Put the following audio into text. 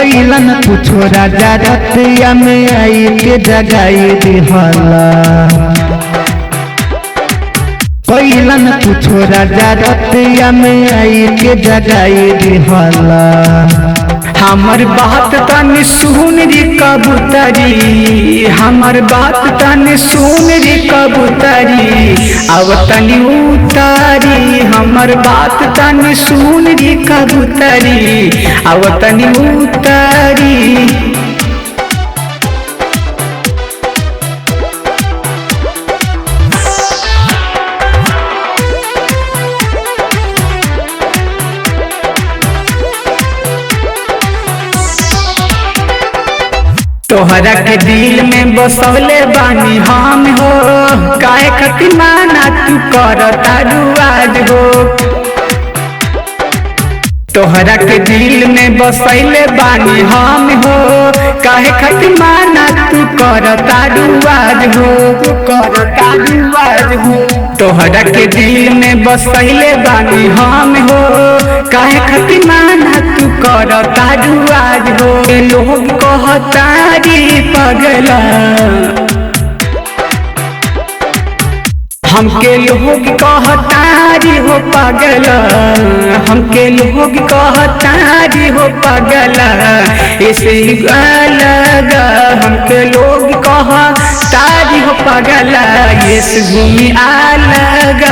कैलन कुछो राजा रतिया में आई के जगाई दिहला। कैलन कुछो राजा रतिया में आई के जगाई दिहला। हमर बात तनी सुन रे कबूतरी, हमर बात तनी सुन रे कबूतरी, अब तनी उतारी। हमर बात तनी सुन रे कबूतरी, अब तनी उतारी। तोहरा के दिल में बसौले बानी हम हो, काहे खातिर माना तू करता रुआज हो। तोहरा के दिल में बसौले बानी हम हो, काहे खातिर माना तू करता रुआज हो, करता रुआज हो। तोहरा के दिल में बसौले बानी हम हो, काहे खातिर माना तू करता रुआज हो। लोग कहता रे पगला, हमके लोग कहता रे हो पगला, हमके लोग कहता रे हो पगला। ऐसे अलग हमके लोग कहता रे हो पगला, ऐसे घूमी अलग।